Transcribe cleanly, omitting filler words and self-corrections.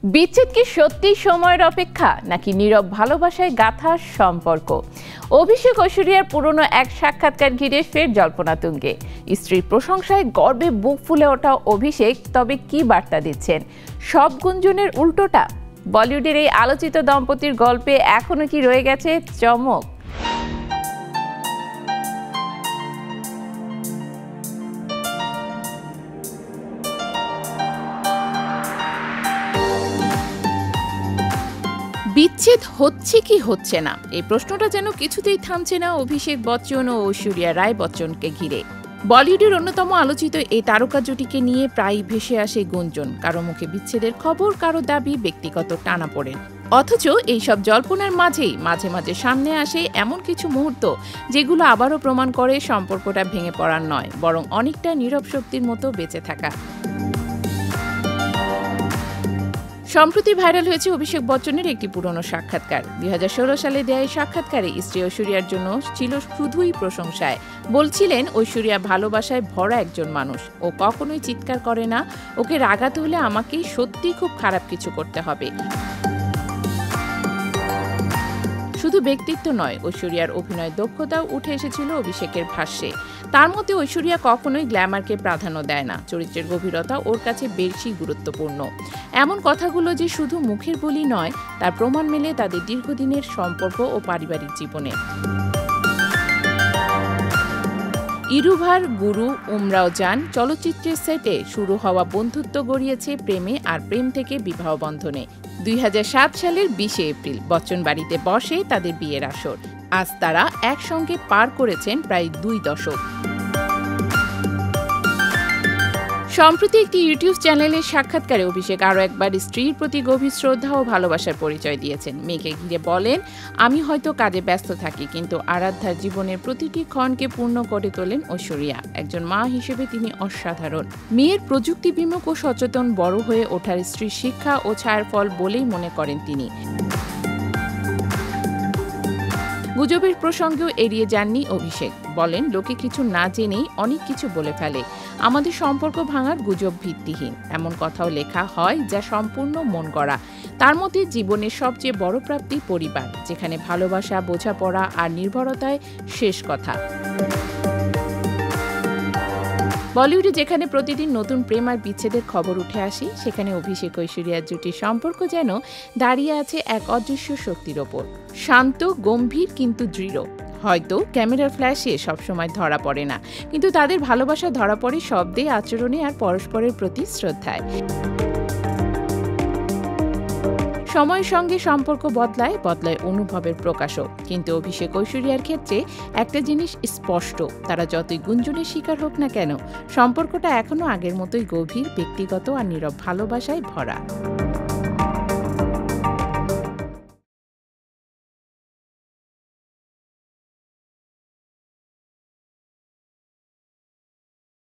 বিচ্ছেদ কি সত্যি সময়ের অপেক্ষা নাকি নীরব ভালোবাসায় গাঁথা সম্পর্ক? অভিষেক ঐশ্বরিয়ার পুরনো এক সাক্ষাৎকার ঘিরে ফের জল্পনা তুঙ্গে। স্ত্রীর প্রশংসায় গর্বে বুক ফুলে ওঠা অভিষেক তবে কি বার্তা দিচ্ছেন? সব গুঞ্জনের উল্টোটা? বলিউডের এই আলোচিত দম্পতির গল্পে এখনো কি রয়ে গেছে চমক? বিচ্ছেদ হচ্ছে কি হচ্ছে না, এই প্রশ্নটা যেন কিছুতেই থামছে না অভিষেক বচ্চন ও ঐশ্বরিয়া রায় বচ্চনকে ঘিরে। বলিউডের অন্যতম আলোচিত এই তারকা জুটিকে নিয়ে প্রায় ভেসে আসে গুঞ্জন, কারো মুখে বিচ্ছেদের খবর, কারো দাবি ব্যক্তিগত টানাপোড়েন। অথচ এইসব জল্পনার মাঝেই মাঝে মাঝে সামনে আসে এমন কিছু মুহূর্ত যেগুলো আবারও প্রমাণ করে সম্পর্কটা ভেঙে পড়ার নয়, বরং অনেকটা নীরব শক্তির মতো বেঁচে থাকা। সম্প্রতি ভাইরাল হয়েছে অভিষেক বচ্চনের একটি পুরনো সাক্ষাৎকার। 2016 সালে দেয়া এই সাক্ষাৎকারে স্ত্রী ঐশ্বরিয়ার জন্য ছিল শুধুই প্রশংসায়। বলছিলেন, ঐশ্বরিয়া ভালোবাসায় ভরা একজন মানুষ, ও কখনোই চিৎকার করে না, ওকে রাগাতে হলে আমাকেই সত্যি খুব খারাপ কিছু করতে হবে। শুধু ব্যক্তিত্ব নয়, ঐশ্বরিয়ার অভিনয় দক্ষতাও উঠে এসেছিল অভিষেকের ভাষ্যে। তার মতে ঐশ্বরিয়া কখনোই গ্ল্যামারকে প্রাধান্য দেয় না, চরিত্রের গভীরতা ওর কাছে বেশি গুরুত্বপূর্ণ। এমন কথাগুলো যে শুধু মুখের বলি নয়, তার প্রমাণ মেলে তাদের দীর্ঘদিনের সম্পর্ক ও পারিবারিক জীবনে। ইরুভার গুরু উমরাও জান চলচ্চিত্রের সেটে শুরু হওয়া বন্ধুত্ব গড়িয়েছে প্রেমে, আর প্রেম থেকে বিবাহ বন্ধনে। 2007 সালের 20 এপ্রিল বচ্চন বাড়িতে বসে তাদের বিয়ের আসর। আজ তারা একসঙ্গে পার করেছেন প্রায় 2 দশক। সম্প্রতি একটি ইউটিউব চ্যানেলের সাক্ষাৎকারে অভিষেক আরও একবার স্ত্রীর প্রতি গভীর শ্রদ্ধা ও ভালোবাসার পরিচয় দিয়েছেন। মেয়েকে ঘিরে বলেন, আমি হয়তো কাজে ব্যস্ত থাকি, কিন্তু আরাধ্যার জীবনের প্রতিটি ক্ষণকে পূর্ণ করে তোলেন ঐশ্বরিয়া। একজন মা হিসেবে তিনি অসাধারণ। মেয়ের প্রযুক্তি বিমুখ ও সচেতন বড় হয়ে ওঠার স্ত্রীর শিক্ষা ও ছায়ার ফল বলেই মনে করেন তিনি। গুজবের প্রসঙ্গেও এড়িয়ে যাননি অভিষেক। বলেন, লোকে কিছু না জেনেই অনেক কিছু বলে ফেলে। আমাদের সম্পর্ক ভাঙার গুজব ভিত্তিহীন। এমন কথাও লেখা হয় যা সম্পূর্ণ মন গড়া। তার মতে জীবনের সবচেয়ে বড় প্রাপ্তি পরিবার, যেখানে ভালোবাসা, বোঝাপড়া আর নির্ভরতায় শেষ কথা। বলিউডে যেখানে প্রতিদিন নতুন প্রেম আর বিচ্ছেদের খবর উঠে আসে, সেখানে অভিষেক ঐশ্বরিয়ার জুটির সম্পর্ক যেন দাঁড়িয়ে আছে এক অদৃশ্য শক্তির ওপর। শান্ত, গম্ভীর কিন্তু দৃঢ়। হয়তো ক্যামেরার ফ্ল্যাশে সবসময় ধরা পড়ে না, কিন্তু তাদের ভালোবাসা ধরা পড়ে শব্দে, আচরণে আর পরস্পরের প্রতি শ্রদ্ধায়। সময়ের সঙ্গে সম্পর্ক বদলায় অনুভবের প্রকাশও। কিন্তু অভিষেক ঐশ্বরিয়ার ক্ষেত্রে একটা জিনিস স্পষ্ট, তারা যতই গুঞ্জনের শিকার হোক না কেন, সম্পর্কটা এখনো আগের মতোই গভীর, ব্যক্তিগত আর নীরব ভালোবাসায় ভরা।